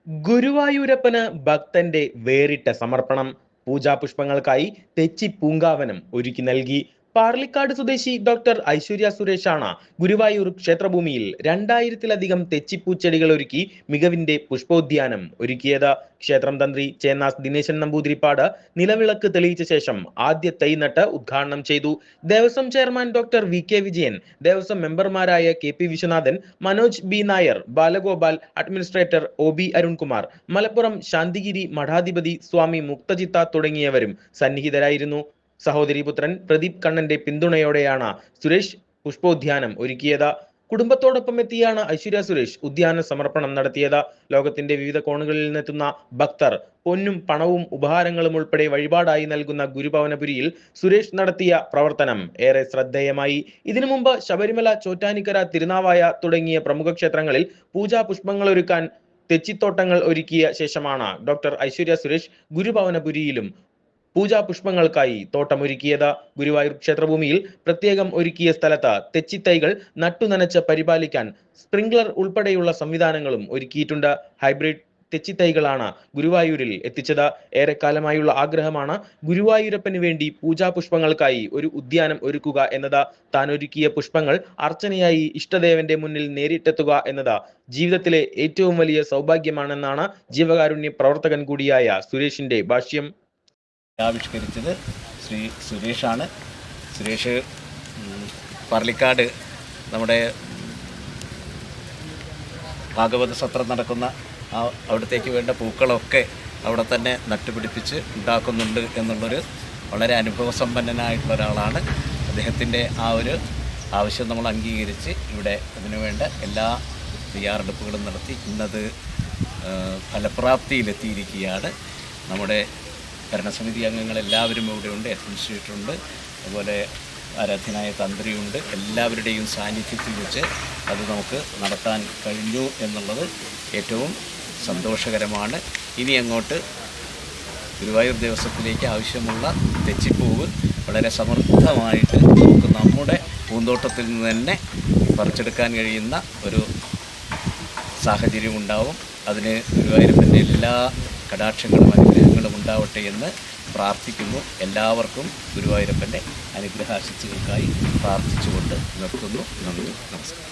ഗുരുവായൂരപ്പന് ഭക്തന്റെ വേറിട്ട സമർപ്പണം. പൂജാപുഷ്പങ്ങൾക്കായി തെച്ചി പൂങ്കാവനം ഒരുക്കി നൽകി. പാർലിക്കാട് സ്വദേശി ഡോക്ടർ ഐശ്വര്യ സുരേഷാണ് ഗുരുവായൂർ ക്ഷേത്രഭൂമിയിൽ 2000-ലധികം തെച്ചിപ്പൂച്ചെടികൾ ഒരുക്കി മികവിന്റെ പുഷ്പോദ്യാനം ഒരുക്കിയത്. ക്ഷേത്രം തന്ത്രി ചേന്നാസ് ദിനേശൻ നമ്പൂതിരിപ്പാട് നിലവിളക്ക് തെളിയിച്ച ശേഷം ആദ്യ തൈ നട്ട് ഉദ്ഘാടനം ചെയ്തു. Devaswom chairman doctor V K. Vijayan, Devaswom മെമ്പർമാരായ K P. Viswanathan, Manoj B. Nair, Balagopal, administrator O B. Arunkumar, Malappuram Santhigiri മഠാധിപതി സ്വാമി മുക്തജിത്ത തുടങ്ങിയവരും സന്നിഹിതരായിരുന്നു. സഹോദരീപുത്രൻ പ്രദീപ് കണ്ണന്റെ പിന്തുണയോടെയാണ് സുരേഷ് പുഷ്പോദ്യാനം ഒരുക്കിയത്. കുടുംബത്തോടൊപ്പം എത്തിയാണ് ഐശ്വര്യ സുരേഷ് ഉദ്യാന സമർപ്പണം നടത്തിയത്. ലോകത്തിന്റെ വിവിധ കോണുകളിൽ നിന്നെത്തുന്ന ഭക്തർ പൊന്നും പണവും ഉപഹാരങ്ങളും ഉൾപ്പെടെ വഴിപാടായി നൽകുന്ന ഗുരുഭവനപുരിയിൽ സുരേഷ് നടത്തിയ പ്രവർത്തനം ഏറെ ശ്രദ്ധേയമായി. ഇതിനു മുമ്പ് ശബരിമല, ചോറ്റാനിക്കര, തിരുനാവായ തുടങ്ങിയ പ്രമുഖ ക്ഷേത്രങ്ങളിൽ പൂജാ പുഷ്പങ്ങൾ ഒരുക്കാൻ തെച്ചിത്തോട്ടങ്ങൾ ഒരുക്കിയ ശേഷമാണ് ഡോക്ടർ ഐശ്വര്യ സുരേഷ് ഗുരുഭവനപുരിയിലും പൂജാപുഷ്പങ്ങൾക്കായി തോട്ടമൊരുക്കിയത്. ഗുരുവായൂർ ക്ഷേത്രഭൂമിയിൽ പ്രത്യേകം ഒരുക്കിയ സ്ഥലത്ത് തെച്ചിത്തൈകൾ നട്ടുനനച്ച് പരിപാലിക്കാൻ സ്പ്രിംഗ്ലർ ഉൾപ്പെടെയുള്ള സംവിധാനങ്ങളും ഒരുക്കിയിട്ടുണ്ട്. ഹൈബ്രിഡ് തെച്ചിത്തൈകളാണ് ഗുരുവായൂരിൽ എത്തിച്ചത്. ഏറെക്കാലമായുള്ള ആഗ്രഹമാണ് ഗുരുവായൂരപ്പന് വേണ്ടി പൂജാപുഷ്പങ്ങൾക്കായി ഒരു ഉദ്യാനം ഒരുക്കുക എന്നത്. താൻ ഒരുക്കിയ പുഷ്പങ്ങൾ അർച്ചനയായി ഇഷ്ടദേവന്റെ മുന്നിൽ നേരിട്ടെത്തുക എന്നത് ജീവിതത്തിലെ ഏറ്റവും വലിയ സൗഭാഗ്യമാണെന്നാണ് ജീവകാരുണ്യ പ്രവർത്തകൻ കൂടിയായ സുരേഷിന്റെ ഭാഷ്യം. ആവിഷ്കരിച്ചത് ശ്രീ സുരേഷാണ്. സുരേഷ് പാർലിക്കാട് നമ്മുടെ ഭാഗവത സത്രം നടക്കുന്ന അവിടത്തേക്ക് വേണ്ട പൂക്കളൊക്കെ അവിടെ തന്നെ നട്ടുപിടിപ്പിച്ച് ഉണ്ടാക്കുന്നുണ്ട് എന്നുള്ളൊരു വളരെ അനുഭവസമ്പന്നനായിട്ടുള്ള ഒരാളാണ്. അദ്ദേഹത്തിൻ്റെ ആ ഒരു ആവശ്യം നമ്മൾ അംഗീകരിച്ച് ഇവിടെ അതിനുവേണ്ട എല്ലാ തയ്യാറെടുപ്പുകളും നടത്തി ഇന്നത് ഫലപ്രാപ്തിയിലെത്തിയിരിക്കുകയാണ്. നമ്മുടെ ഭരണസമിതി അംഗങ്ങളെല്ലാവരും ഇവിടെയുണ്ട്, അഡ്മിനിസ്ട്രേറ്ററുണ്ട്, അതുപോലെ ആരാധ്യനായ തന്ത്രിയുണ്ട്. എല്ലാവരുടെയും സാന്നിധ്യത്തിൽ വെച്ച് അത് നമുക്ക് നടത്താൻ കഴിഞ്ഞു എന്നുള്ളത് ഏറ്റവും സന്തോഷകരമാണ്. ഇനി അങ്ങോട്ട് ഗുരുവായൂർ ദേവസ്വത്തിലേക്ക് ആവശ്യമുള്ള തെച്ചിപ്പൂവ് വളരെ സമൃദ്ധമായിട്ട് നമുക്ക് നമ്മുടെ പൂന്തോട്ടത്തിൽ നിന്ന് തന്നെ പറിച്ചെടുക്കാൻ കഴിയുന്ന ഒരു സാഹചര്യം ഉണ്ടാവും. അതിന് ഗുരുവായൂരപ്പൻ്റെ എല്ലാ കടാക്ഷങ്ങളും അനുഗ്രഹങ്ങളും ഉണ്ടാവട്ടെ എന്ന് പ്രാർത്ഥിക്കുന്നു. എല്ലാവർക്കും ഗുരുവായൂരപ്പൻ്റെ അനുഗ്രഹാശിസ്സുകൾക്കായി പ്രാർത്ഥിച്ചുകൊണ്ട് നിർത്തുന്നു. നന്ദി, നമസ്കാരം.